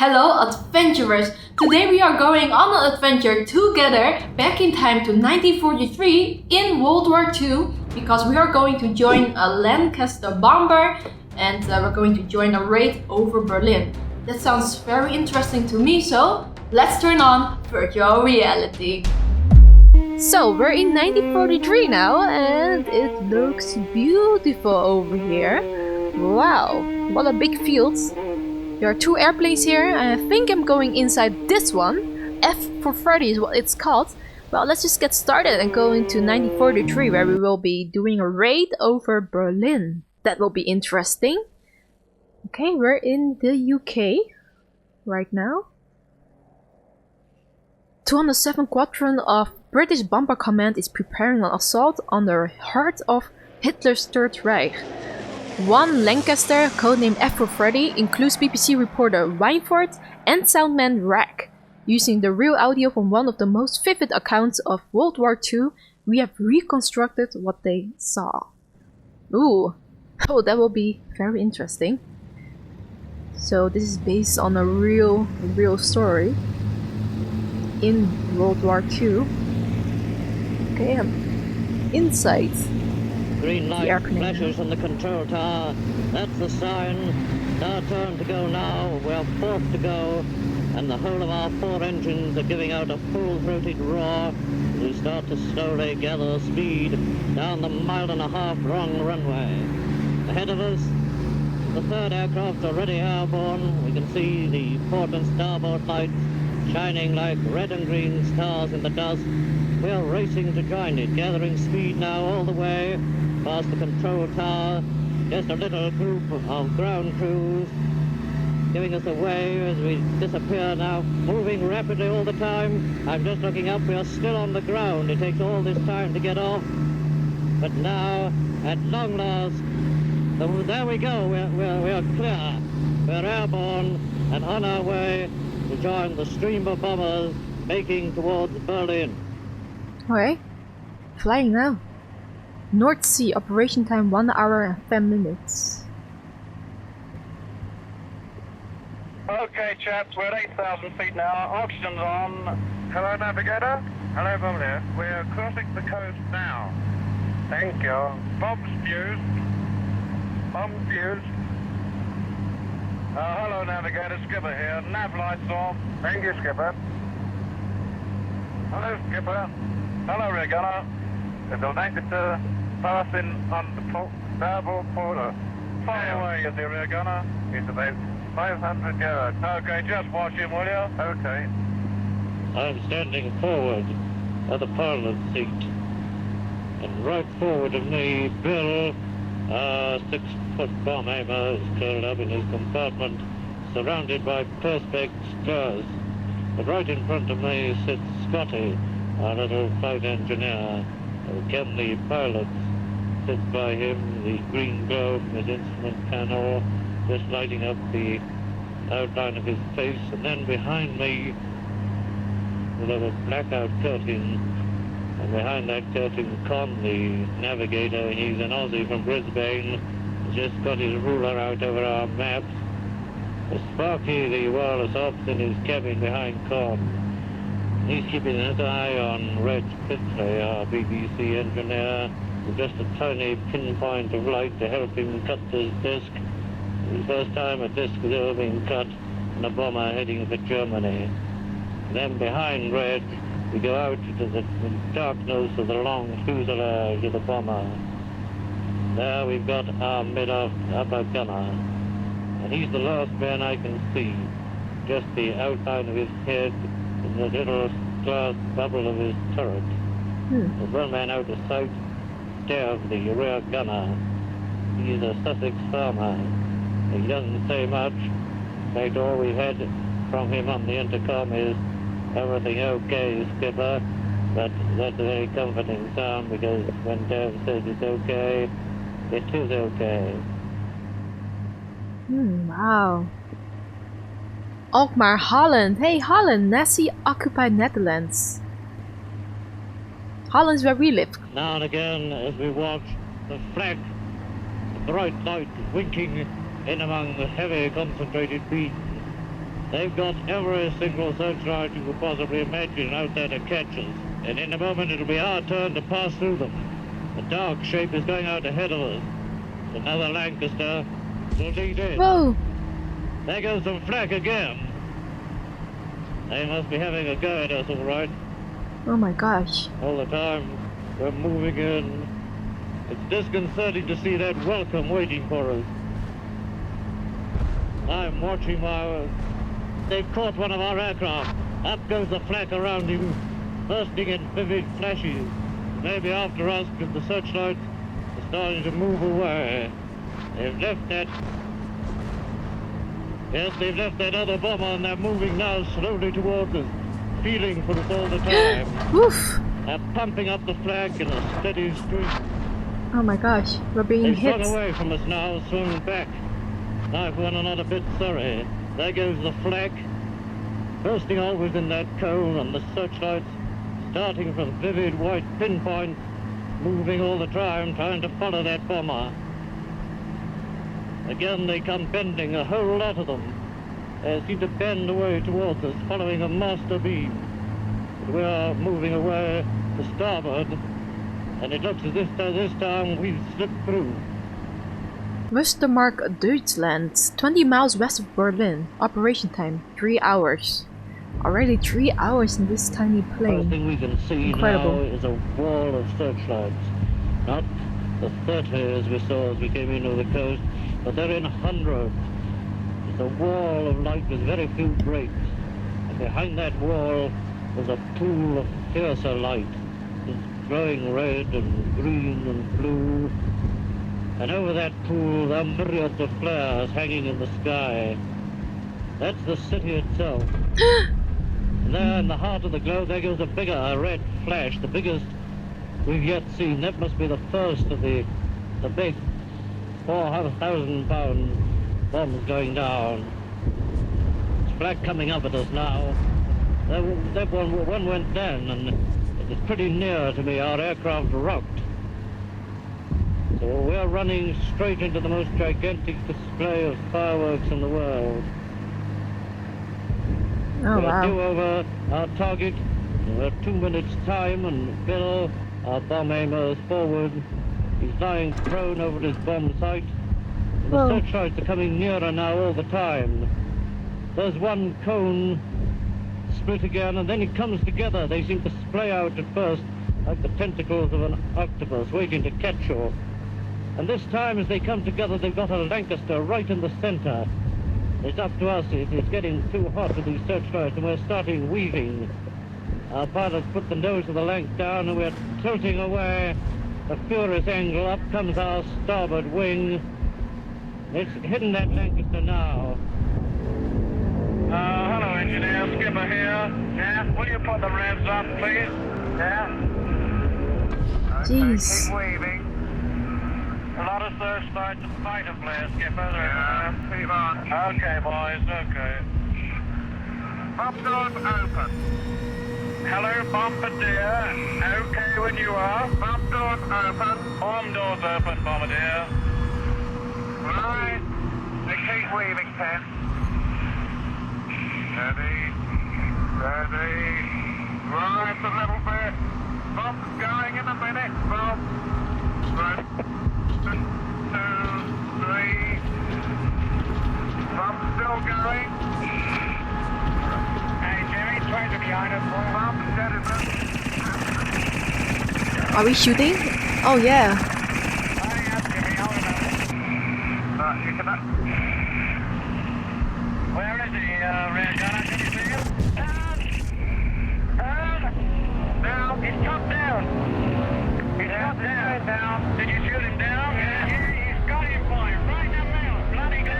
Hello adventurers! Today we are going on an adventure together back in time to 1943 in World War II because we are going to join a Lancaster Bomber and we're going to join a raid over Berlin. That sounds very interesting to me, so let's turn on virtual reality. So we're in 1943 now and it looks beautiful over here. Wow, what a big field. There are two airplanes here. I think I'm going inside this one. F for Freddy is what it's called. Well, let's just get started and go into 1943 where we will be doing a raid over Berlin. That will be interesting. Okay, we're in the UK right now. 207 Squadron of British Bomber Command is preparing an assault on the heart of Hitler's Third Reich. One Lancaster, codenamed F for Freddy, includes BBC reporter Wintceas and soundman Rack. Using the real audio from one of the most vivid accounts of World War II, we have reconstructed what they saw. Ooh, oh, that will be very interesting. So this is based on a real story in World War II. Okay, I'm inside. Green light flashes on the control tower. That's the sign. It's our turn to go now. We're fourth to go. And the whole of our four engines are giving out a full-throated roar as we start to slowly gather speed down the 1.5 mile long runway. Ahead of us, the third aircraft already airborne. We can see the port and starboard lights shining like red and green stars in the dust. We are racing to join it, gathering speed now all the way past the control tower. Just a little group of ground crews giving us a wave as we disappear now, moving rapidly all the time. I'm just looking up, we are still on the ground. It takes all this time to get off. But now, at long last, there we go, we're clear. We're airborne and on our way to join the stream of bombers making towards Berlin. Okay, flying now. North Sea, operation time 1 hour and 10 minutes. Okay, chaps, we're at 8,000 feet now. Oxygen's on. Hello, navigator. Hello, Bomber. We're crossing the coast now. Thank you. Bombs fused. Bombs fused. Hello, navigator. Skipper here. Nav lights off. Thank you, Skipper. Hello, Skipper. Hello, rear gunner. There's a Lancaster passing on the starboard quarter. Far away is the rear gunner. It's about 500 yards. Okay, just watch him, will you? Okay. I'm standing forward at the pilot seat. And right forward of me, Bill, a 6-foot bomb aimer, is curled up in his compartment, surrounded by perspex glass. But right in front of me sits Scotty, our little flight engineer. Again, the pilot sits by him, the green globe, his instrument panel, just lighting up the outline of his face. And then behind me, we have a blackout curtain. And behind that curtain, Con, the navigator, he's an Aussie from Brisbane, just got his ruler out over our maps. Sparky, the wireless ops, in his cabin behind Con. He's keeping his eye on Reg Pitsley, our BBC engineer, with just a tiny pinpoint of light to help him cut this disc. It's the first time a disc has ever been cut on a bomber heading for Germany. Then behind Reg, we go out into the darkness of the long fuselage of the bomber. There we've got our mid-off upper gunner. And he's the last man I can see. Just the outline of his head in the little glass bubble of his turret. There's one man out of sight, Dev, the rear gunner. He's a Sussex farmer. He doesn't say much. In fact, all we've had from him on the intercom is everything okay, Skipper. But that's a very comforting sound because when Dev says it's okay, it is okay. Wow. Alkmaar, Holland. Hey, Holland, Nazi-occupied Netherlands. Holland's where we live. Now and again, as we watch the flag, the bright light winking in among the heavy concentrated beams, They've got every single searchlight you could possibly imagine out there to catch us. And in a moment it'll be our turn to pass through them. A dark shape is going out ahead of us. Another Lancaster will lead in. Whoa! There goes some flak again. They must be having a go at us, all right. Oh my gosh. All the time we're moving in. It's disconcerting to see that welcome waiting for us. I'm watching They've caught one of our aircraft. Up goes the flak around him, bursting in vivid flashes. Maybe after us, because the searchlights are starting to move away. They've left that... Yes, they've left that other bomber, and they're moving now slowly towards us, feeling for us all the time. Woof! They're pumping up the flag in a steady stream. Oh my gosh, we're being They've hit. swung away from us now, swung back. I for one are not a bit sorry. There goes the flag, bursting always in that cone, and the searchlights starting from vivid white pinpoints, moving all the time, trying to follow that bomber. Again they come bending, a whole lot of them. They seem to bend away towards us, following a master beam. But we are moving away to starboard, and it looks as if this time we've slipped through. Westermark, Deutschland, 20 miles west of Berlin. Operation time, 3 hours. Already 3 hours in this tiny plane. First thing we can see Incredible. now is a wall of searchlights. Not the 30 as we saw as we came into the coast, but they're in hundreds. It's a wall of light with very few breaks. And behind that wall was a pool of fiercer light. It's glowing red and green and blue. And over that pool there are myriads of flares hanging in the sky. That's the city itself. And there in the heart of the glow there goes a bigger red flash, the biggest we've yet seen. That must be the first of the big 400,000-pound bombs going down. It's flak coming up at us now. That one went down, and it was pretty near to me. Our aircraft rocked. So we're running straight into the most gigantic display of fireworks in the world. Oh We're due wow. over our target. We're 2 minutes time, and Bill, our bomb aimer, is forward. He's lying prone over his bomb site. And the Whoa. searchlights are coming nearer now all the time. There's one cone split again, and then it comes together. They seem to splay out at first like the tentacles of an octopus waiting to catch you. And this time, as they come together, they've got a Lancaster right in the center. It's up to us. It's getting too hot with these searchlights, and we're starting weaving. Our pilots put the nose of the Lanc down, and we're tilting away a furious angle. Up comes our starboard wing. It's hitting that Lancaster now. Hello, engineer. Skipper here. Yeah? Will you put the revs up, please? Yeah? Jeez. Keep waving. A lot of searchlights and fighter flares, Skipper. Yeah, keep on. Okay, boys, okay. Bomb doors open. Hello, Bombardier. Okay when you are. Bomb doors open. Bomb doors open, Bombardier. Right. They keep waving, Ken. Steady. Steady. Right, a little bit. Bomb's going in a minute, Bob. Right. 2, 3. Bomb's still going. Hey, Jimmy, try to behind us, boy. Bomb's dead. Are we shooting? Oh yeah. Hurry up, Jimmy, hold on. You cannot... Where is he, Red Gunner? Can you see him? Down! He's come down! He's come down! Did you shoot him down? Yeah, he's got him, boy. Right in the middle. Bloody good.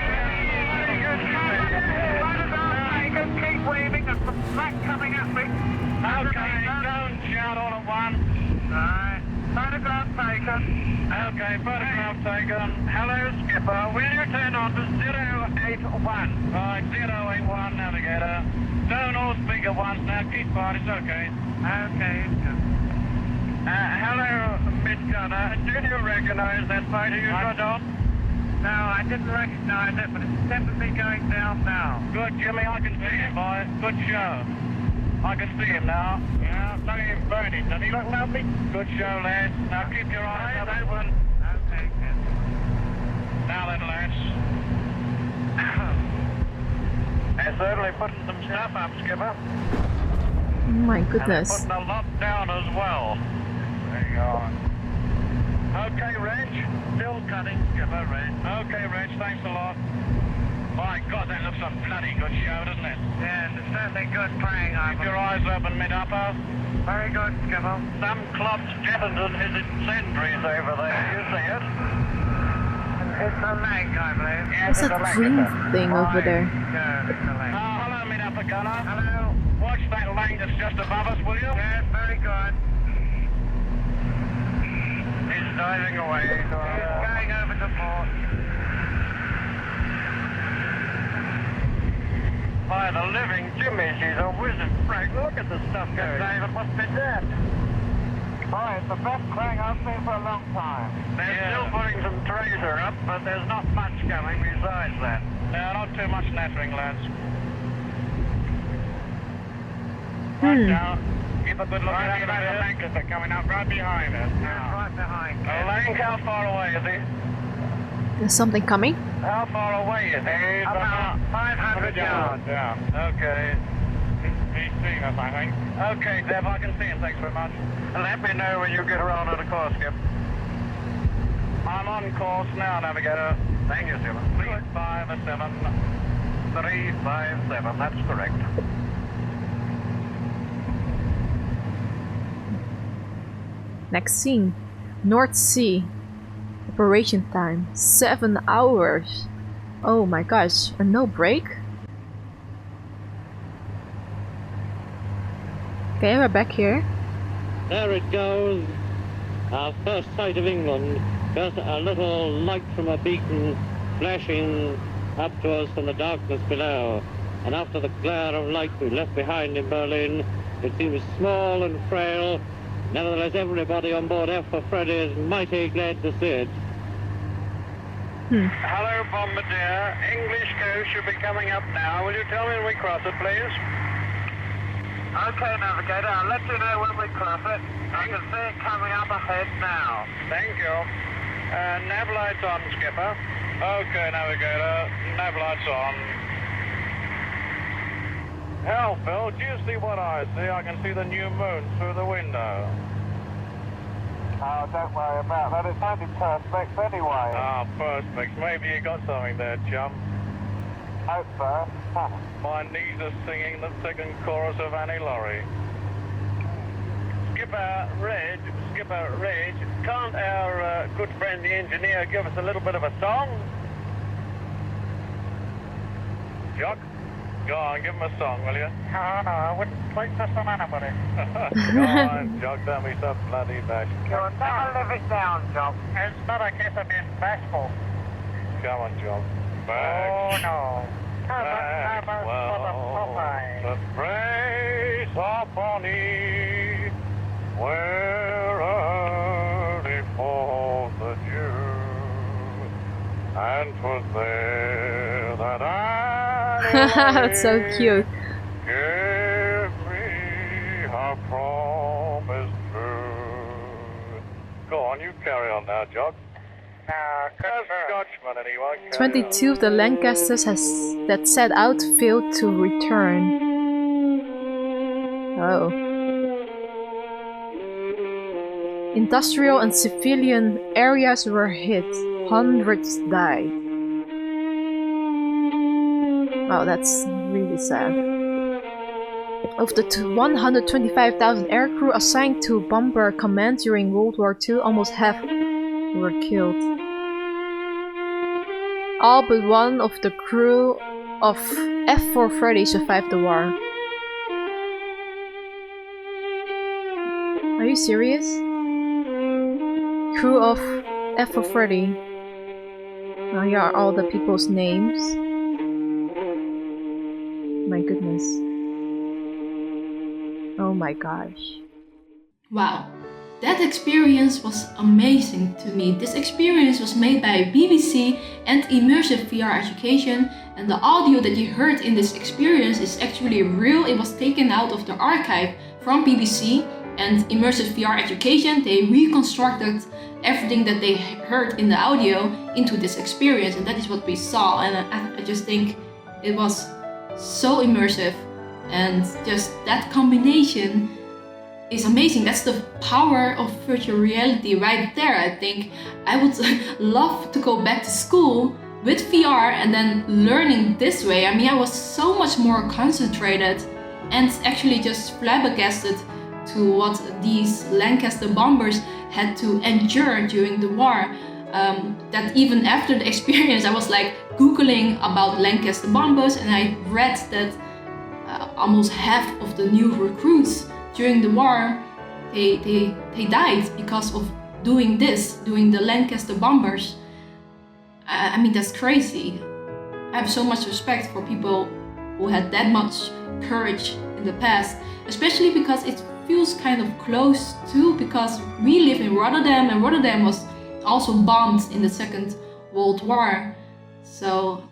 Bloody good. Keep waving. There's some flak coming at me. Okay, don't shout all at once. Alright. Photograph taken. Okay, photograph taken. Hello, Skipper. Will you turn on to 081? Right, 081, navigator. Don't all speak at once now. Keep quiet, it's okay. Okay, it's good. Hello, Miss Gunner. Do you recognize that fighter you shot on? No, I didn't recognize it, but it's definitely going down now. Good, Jimmy, I can see him, boy. Good show. I can see him now. Yeah, look at him burning. Does he look lovely? Good show, lads. Now keep your eyes open. Okay, good. Now then, lads. They're certainly putting some stuff up, Skipper. Oh my And they're goodness. putting a lot down as well. There you go. Okay, Reg. Still cutting, Skipper, Reg. Okay, Reg, thanks a lot. My God, that looks a bloody good show, doesn't it? Yes, it's certainly good playing, Keep your eyes open, mid-upper. Very good, Skipper. Some club's jettisoned his incendiaries over there. You see it? It's a leg, I believe. Yes, What's that green thing over there? Good, it's a leg. Hello, mid-upper gunner. Hello. Watch that leg that's just above us, will you? Yes, very good. He's diving away. He's going over to port. By the living Jimmy, she's a wizard, Frank. Look at the stuff going. David must be dead. Oh, it's the best thing I've seen for a long time. They're still putting some tracer up, but there's not much coming besides that. No, not too much nattering, lads. Right down. Keep a good look at the Lancaster coming up right behind us. Yeah, right behind us. Lank, how far away is he? There's something coming? How far away is he? About 500 yards. Yeah. Okay. He's seeing us, I think. Okay, Dev, I can see him. Thanks very much. Let me know when you get around to the course, Skip. I'm on course now, Navigator. Thank you, Skipper. 357. 357, that's correct. Next scene. North Sea. Operation time. 7 hours. Oh my gosh. And no break? Okay, we're back here. There it goes. Our first sight of England. Just a little light from a beacon flashing up to us from the darkness below. And after the glare of light we left behind in Berlin, it seems small and frail. Nevertheless, everybody on board F for Freddy is mighty glad to see it. Hello, Bombardier. English coast should be coming up now. Will you tell me when we cross it, please? Okay, Navigator. I'll let you know when we cross it. I can see it coming up ahead now. Thank you. Nav lights on, Skipper. Okay, Navigator. Nav lights on. Hell, Phil, do you see what I see? I can see the new moon through the window. Oh, don't worry about that. It's only perspex anyway. Ah, perspex. Maybe you got something there, chum. Hope so. My knees are singing the second chorus of Annie Laurie. Skipper Reg, can't our good friend the engineer give us a little bit of a song? Jock? Go on, give him a song, will you? No, I wouldn't play this on anybody. Go on, Jock, don't be so bloody bashful. You'll never live it down, Jock. It's not a case of being bashful. Come on, Jock. Back. Oh, no. Back. Well, the praise of Bonnie, where early falls the dew, and 'twas there that That's so cute. give me her promise true. Go on, you carry on now, Jock. Scotchman, anyone? 22 of the Lancasters that set out failed to return. Oh. Industrial and civilian areas were hit. Hundreds died. Oh, that's really sad. Of the 125,000 aircrew assigned to Bomber Command during World War II, almost half were killed. All but one of the crew of F4 Freddy survived the war. Are you serious? Crew of F4 Freddy. Now here are all the people's names. My goodness. Oh my gosh. Wow. that experience was amazing to me. This experience was made by BBC and Immersive VR Education, and the audio that you heard in this experience is actually real. It was taken out of the archive from BBC and Immersive VR Education. They reconstructed everything that they heard in the audio into this experience, and that is what we saw. And I just think it was so immersive, and just that combination is amazing. That's the power of virtual reality right there. I think I would love to go back to school with VR and then learning this way. I mean, I was so much more concentrated and actually just flabbergasted to what these Lancaster bombers had to endure during the war. That even after the experience, I was like Googling about Lancaster bombers, and I read that almost half of the new recruits during the war, they died because of doing the Lancaster bombers. I mean, that's crazy. I have so much respect for people who had that much courage in the past, especially because it feels kind of close too, because we live in Rotterdam, and Rotterdam was also bombed in the Second World War. So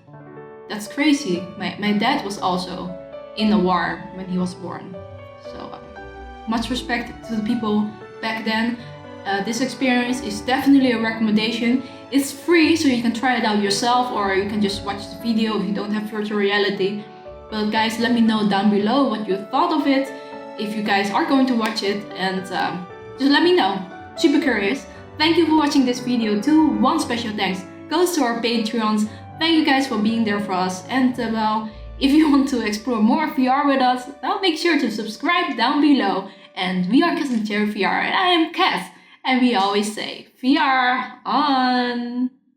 that's crazy. My dad was also in the war when he was born. So much respect to the people back then. This experience is definitely a recommendation. It's free, so you can try it out yourself, or you can just watch the video if you don't have virtual reality. But guys, let me know down below what you thought of it, if you guys are going to watch it, and just let me know. Super curious. Thank you for watching this video too. One special thanks goes to our Patreons. Thank you guys for being there for us. And well, if you want to explore more VR with us, well, make sure to subscribe down below. And we are Cas and Chary VR, and I am Cas. And we always say, VR on!